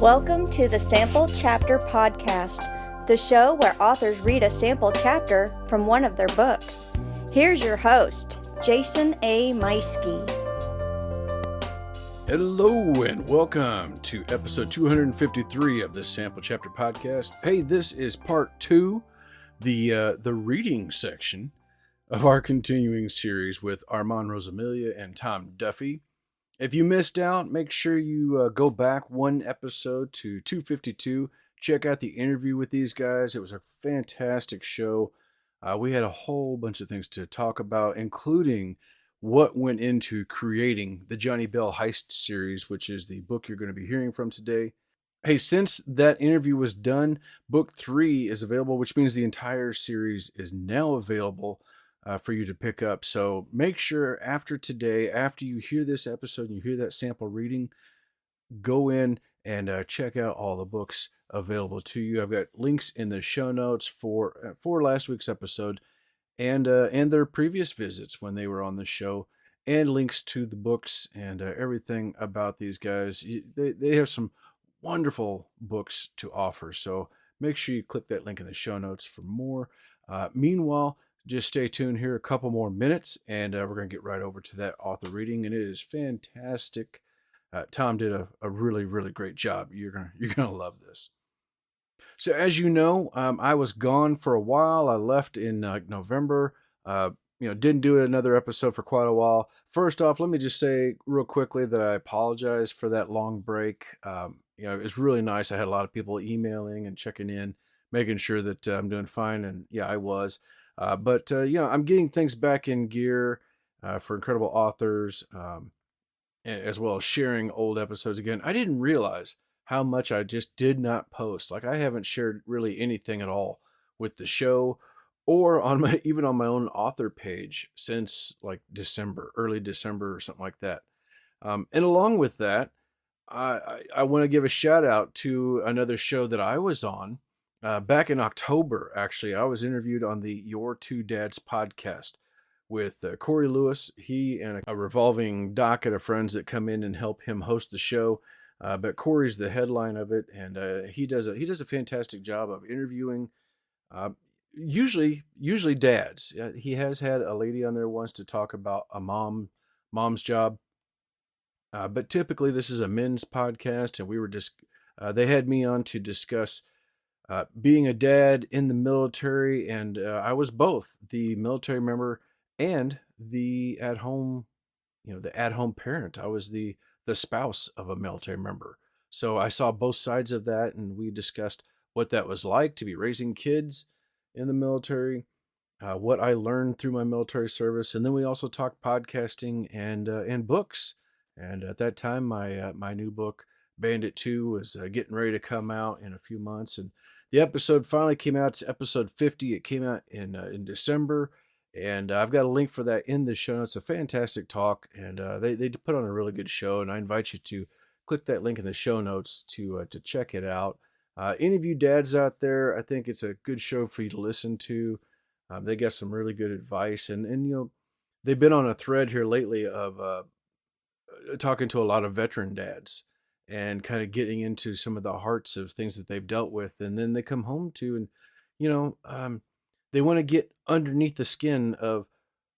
Welcome to the Sample Chapter Podcast, the show where authors read a sample chapter from one of their books. Here's your host, Jason A. Meiske. Hello and welcome to episode 253 of the Sample Chapter Podcast. Hey, this is part 2, the reading section of our continuing series with Armand, Rosamilia, and Tom Duffy. If you missed out, make sure you go back one episode to 252. Check out the interview with these guys. It was a fantastic show. We had a whole bunch of things to talk about, including what went into creating the Johnny Bells Heist Series, which is the book you're going to be hearing from today. Hey, since that interview was done, book 3 is available, which means the entire series is now available for you to pick up. So make sure after today, after you hear this episode and you hear that sample reading, go in and check out all the books available to you. I've got links in the show notes for last week's episode and their previous visits when they were on the show, and links to the books and everything about these guys. They have some wonderful books to offer. So make sure you click that link in the show notes for more. Meanwhile, just stay tuned here a couple more minutes, and we're going to get right over to that author reading, and it is fantastic. Tom did a really, really great job. You're gonna love this. So as you know, I was gone for a while. I left in November. Didn't do another episode for quite a while. First off, let me just say real quickly that I apologize for that long break. It was really nice. I had a lot of people emailing and checking in, making sure that I'm doing fine, and yeah, I was. But I'm getting things back in gear for incredible authors, as well as sharing old episodes again. I didn't realize how much I just did not post. Like, I haven't shared really anything at all with the show or on my own author page since like early December or something like that. And along with that, I want to give a shout out to another show that I was on. Back in October, actually, I was interviewed on the Your Two Dads podcast with Corey Lewis. He and a revolving docket of friends that come in and help him host the show. But Corey's the headline of it, and he does a fantastic job of interviewing usually dads. He has had a lady on there once to talk about a mom's job, but typically this is a men's podcast, and we were they had me on to discuss being a dad in the military, and I was both the military member and the at-home parent. I was the spouse of a military member. So I saw both sides of that, and we discussed what that was like to be raising kids in the military, what I learned through my military service, and then we also talked podcasting and books. And at that time, my new book, Bandit 2, was getting ready to come out in a few months, and the episode finally came out. It's episode 50. It came out in December, and I've got a link for that in the show notes. It's a fantastic talk, and they put on a really good show, and I invite you to click that link in the show notes to check it out. Any of you dads out there, I think it's a good show for you to listen to. They got some really good advice, and they've been on a thread here lately of talking to a lot of veteran dads and kind of getting into some of the hearts of things that they've dealt with. And then they come home to, and, they want to get underneath the skin of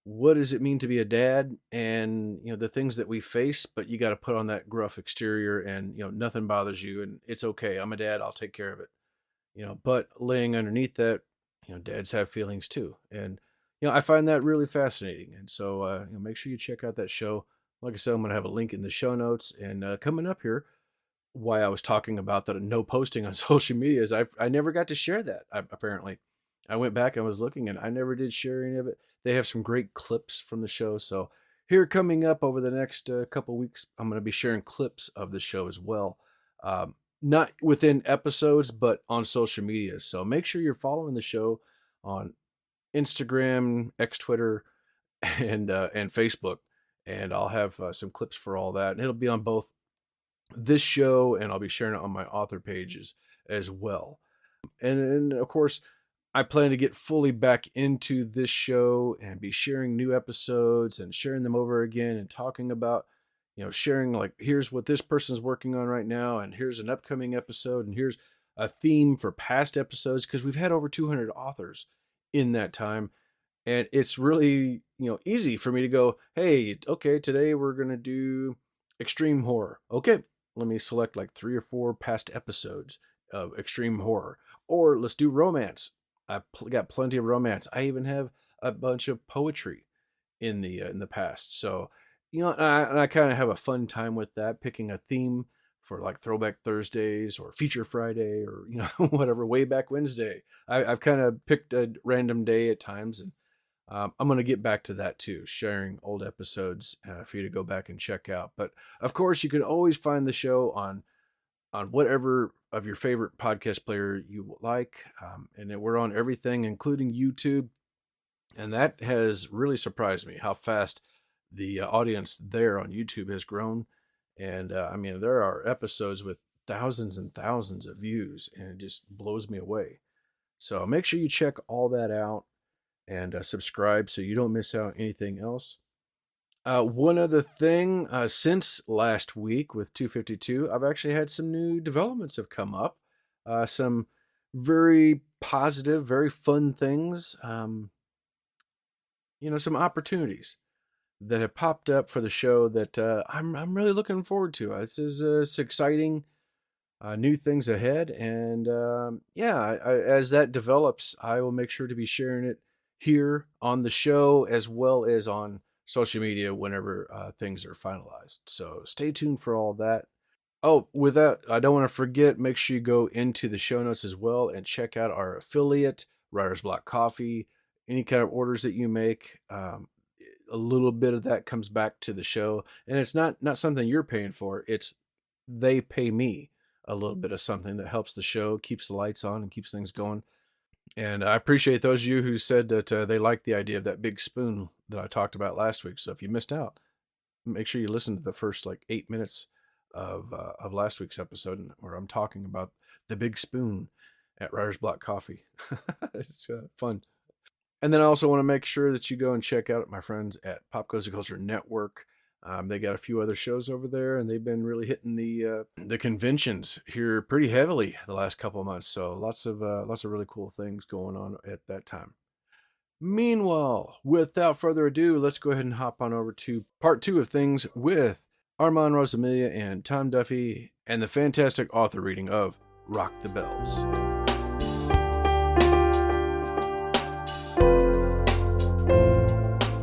what does it mean to be a dad, and, the things that we face, but you got to put on that gruff exterior, and, nothing bothers you, and it's okay. I'm a dad. I'll take care of it. But laying underneath that, dads have feelings too. And, I find that really fascinating. And so, make sure you check out that show. Like I said, I'm going to have a link in the show notes. And coming up here, why I was talking about that no posting on social media is I never got to share that. Apparently, I went back and was looking, and I never did share any of it. They have some great clips from the show. So here, coming up over the next couple weeks, I'm going to be sharing clips of the show as well. Not within episodes, but on social media. So make sure you're following the show on Instagram, X, Twitter, and Facebook. And I'll have some clips for all that. And it'll be on both this show, and I'll be sharing it on my author pages as well. And of course, I plan to get fully back into this show and be sharing new episodes and sharing them over again and talking about, sharing like, here's what this person's working on right now, and here's an upcoming episode, and here's a theme for past episodes, because we've had over 200 authors in that time. And it's really, easy for me to go, hey, okay, today we're going to do extreme horror. Okay, let me select like 3 or 4 past episodes of extreme horror. Or let's do romance. I've got plenty of romance. I even have a bunch of poetry in the past. So, and I kind of have a fun time with that, picking a theme for like Throwback Thursdays or Feature Friday or whatever, Way Back Wednesday. I've kind of picked a random day at times, and I'm going to get back to that too, sharing old episodes for you to go back and check out. But of course, you can always find the show on whatever of your favorite podcast player you like, and then we're on everything, including YouTube. And that has really surprised me how fast the audience there on YouTube has grown. And I mean, there are episodes with thousands and thousands of views, and it just blows me away. So make sure you check all that out and subscribe so you don't miss out anything else. One other thing, since last week with 252, I've actually had some new developments have come up. Some very positive, very fun things. Some opportunities that have popped up for the show that I'm really looking forward to. This is exciting. New things ahead, and as that develops, I will make sure to be sharing it here on the show as well as on social media whenever things are finalized. So stay tuned for all that. Oh, with that, I don't want to forget, make sure you go into the show notes as well and check out our affiliate, Writer's Block Coffee. Any kind of orders that you make, a little bit of that comes back to the show, and it's not something you're paying for. It's they pay me a little bit of something that helps the show, keeps the lights on, and keeps things going. And I appreciate those of you who said that they liked the idea of that big spoon that I talked about last week. So if you missed out, make sure you listen to the first like 8 minutes of last week's episode where I'm talking about the big spoon at Writer's Block Coffee. It's fun. And then I also want to make sure that you go and check out my friends at Pop Culture Network. They got a few other shows over there, and they've been really hitting the conventions here pretty heavily the last couple of months. So lots of really cool things going on at that time. Meanwhile, without further ado, let's go ahead and hop on over to part 2 of things with Armand, Rosamilia, and Tom Duffy, and the fantastic author reading of Rock the Bells.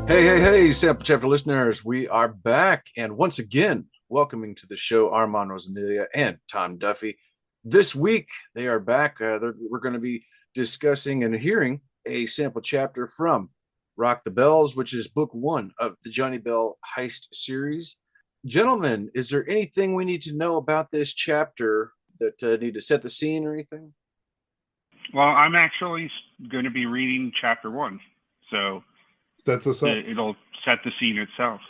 Hey, Sample Chapter listeners, we are back, and once again, welcoming to the show Armand, Rosamilia, and Tom Duffy. This week, they are back. We're going to be discussing and hearing a sample chapter from Rock the Bells, which is book 1 of the Johnny Bells Heist Series. Gentlemen, is there anything we need to know about this chapter that need to set the scene or anything? Well, I'm actually going to be reading chapter 1, so sets us up. It'll set the scene itself.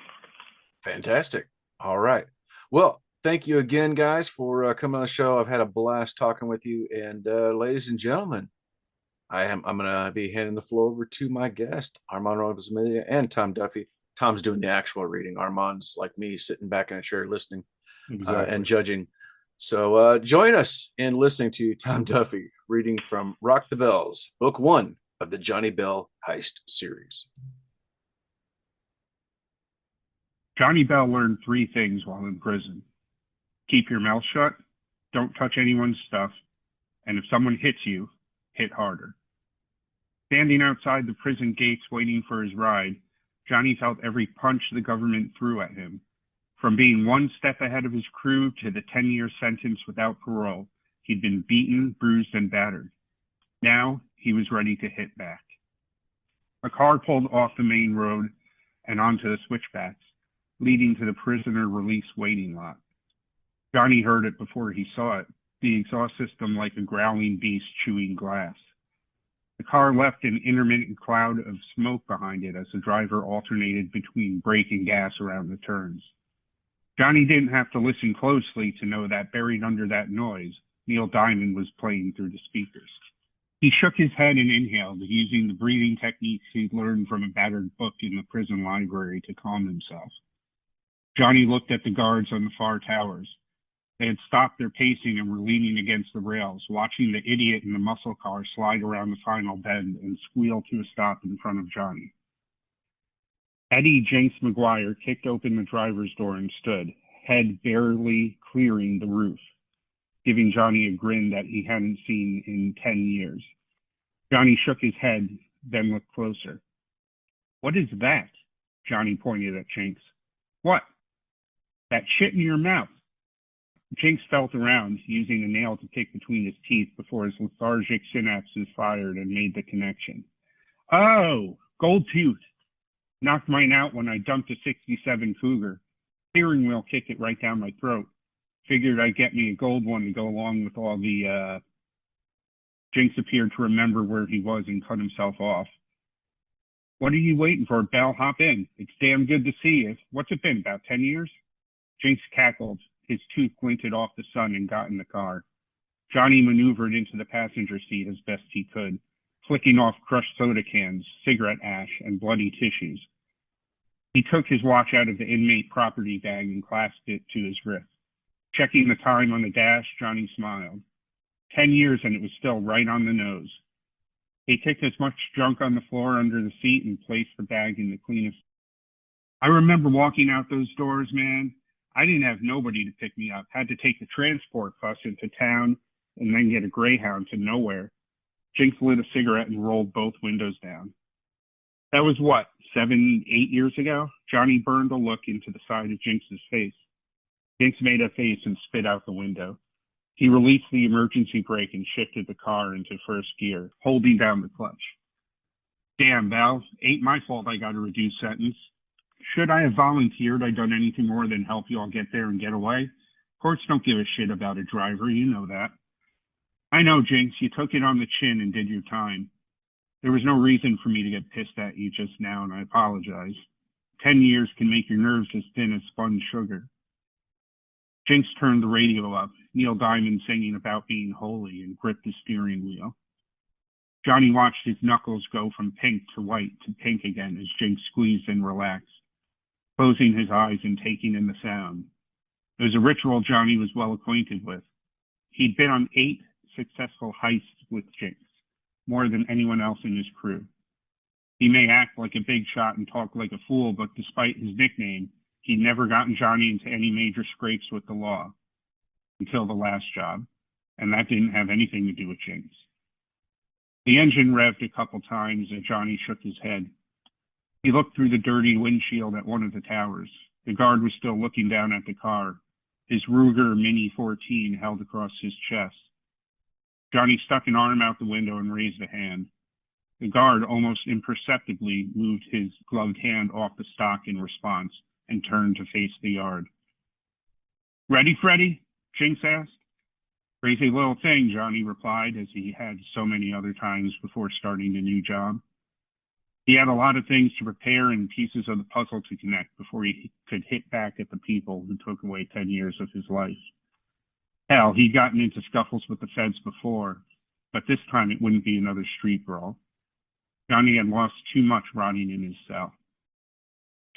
Fantastic. All right. Well, thank you again, guys, for coming on the show. I've had a blast talking with you. And ladies and gentlemen, I'm going to be handing the floor over to my guest, Armand Rosamilia and Tom Duffy. Tom's doing the actual reading. Armand's like me, sitting back in a chair listening and judging. So join us in listening to Tom Duffy reading from Rock the Bells, book 1 of the Johnny Bells Heist Series. Johnny Bell learned 3 things while in prison. Keep your mouth shut, don't touch anyone's stuff, and if someone hits you, hit harder. Standing outside the prison gates waiting for his ride, Johnny felt every punch the government threw at him. From being 1 step ahead of his crew to the 10-year sentence without parole, he'd been beaten, bruised, and battered. Now he was ready to hit back. A car pulled off the main road and onto the switchbacks, leading to the prisoner release waiting lot. Johnny heard it before he saw it, the exhaust system like a growling beast chewing glass. The car left an intermittent cloud of smoke behind it as the driver alternated between brake and gas around the turns. Johnny didn't have to listen closely to know that buried under that noise, Neil Diamond was playing through the speakers. He shook his head and inhaled, using the breathing techniques he'd learned from a battered book in the prison library to calm himself. Johnny looked at the guards on the far towers. They had stopped their pacing and were leaning against the rails, watching the idiot in the muscle car slide around the final bend and squeal to a stop in front of Johnny. Eddie Jinx McGuire kicked open the driver's door and stood, head barely clearing the roof, giving Johnny a grin that he hadn't seen in 10 years. Johnny shook his head, then looked closer. "What is that?" Johnny pointed at Jinx. "What?" "That shit in your mouth." Jinx felt around, using a nail to pick between his teeth before his lethargic synapses fired and made the connection. "Oh, gold tooth. Knocked mine out when I dumped a 67 Cougar. Steering wheel kicked it right down my throat. Figured I'd get me a gold one to go along with all the, Jinx appeared to remember where he was and cut himself off. "What are you waiting for, Belle? Hop in. It's damn good to see you. What's it been, about 10 years? Jinx cackled. His tooth glinted off the sun and got in the car. Johnny maneuvered into the passenger seat as best he could, flicking off crushed soda cans, cigarette ash, and bloody tissues. He took his watch out of the inmate property bag and clasped it to his wrist. Checking the time on the dash, Johnny smiled. 10 years and it was still right on the nose. He kicked as much junk on the floor under the seat and placed the bag in the cleanest. "I remember walking out those doors, man. I didn't have nobody to pick me up. Had to take the transport bus into town and then get a Greyhound to nowhere." Jinx lit a cigarette and rolled both windows down. "That was what, 7, 8 years ago?" Johnny burned a look into the side of Jinx's face. Jinx made a face and spit out the window. He released the emergency brake and shifted the car into first gear, holding down the clutch. "Damn, Val, ain't my fault I got a reduced sentence. Should I have volunteered, I done anything more than help you all get there and get away? Courts don't give a shit about a driver, you know that." "I know, Jinx, you took it on the chin and did your time. There was no reason for me to get pissed at you just now, and I apologize. 10 years can make your nerves as thin as sponge sugar." Jinx turned the radio up, Neil Diamond singing about being holy, and gripped the steering wheel. Johnny watched his knuckles go from pink to white to pink again as Jinx squeezed and relaxed, closing his eyes and taking in the sound. It was a ritual Johnny was well acquainted with. He'd been on 8 successful heists with Jinx, more than anyone else in his crew. He may act like a big shot and talk like a fool, but despite his nickname, he'd never gotten Johnny into any major scrapes with the law until the last job, and that didn't have anything to do with Jinx. The engine revved a couple times and Johnny shook his head. He looked through the dirty windshield at one of the towers. The guard was still looking down at the car, his Ruger Mini 14 held across his chest. Johnny stuck an arm out the window and raised a hand. The guard almost imperceptibly moved his gloved hand off the stock in response and turned to face the yard. "Ready, Freddie?" Jinx asked. "Crazy little thing," Johnny replied, as he had so many other times before starting a new job. He had a lot of things to prepare and pieces of the puzzle to connect before he could hit back at the people who took away 10 years of his life. Hell, he'd gotten into scuffles with the feds before, but this time it wouldn't be another street brawl. Johnny had lost too much rotting in his cell.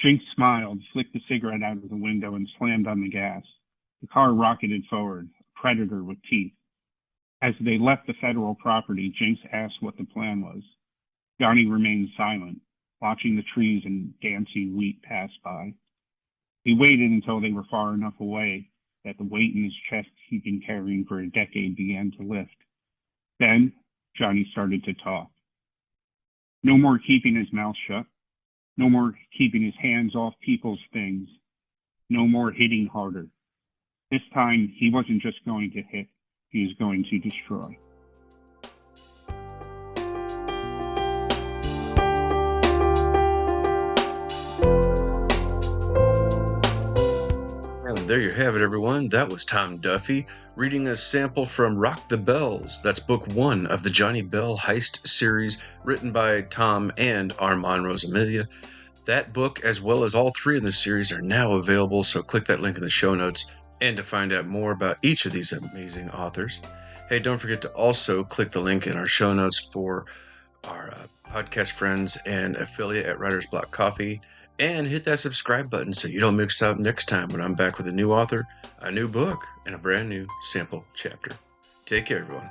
Jinx smiled, flicked the cigarette out of the window, and slammed on the gas. The car rocketed forward, a predator with teeth. As they left the federal property, Jinx asked what the plan was. Johnny remained silent, watching the trees and dancing wheat pass by. He waited until they were far enough away that the weight in his chest he'd been carrying for a decade began to lift. Then Johnny started to talk. No more keeping his mouth shut. No more keeping his hands off people's things. No more hitting harder. This time, he wasn't just going to hit, he was going to destroy. And there you have it, everyone. That was Tom Duffy reading a sample from Rock the Bells. That's book 1 of the Johnny Bells Heist Series, written by Tom and Armand Rosamilia. That book, as well as all 3 in the series, are now available, so click that link in the show notes. And to find out more about each of these amazing authors, hey, don't forget to also click the link in our show notes for our podcast friends and affiliate at Writer's Block Coffee And hit that subscribe button so you don't miss out next time when I'm back with a new author, a new book, and a brand new sample chapter. Take care, everyone.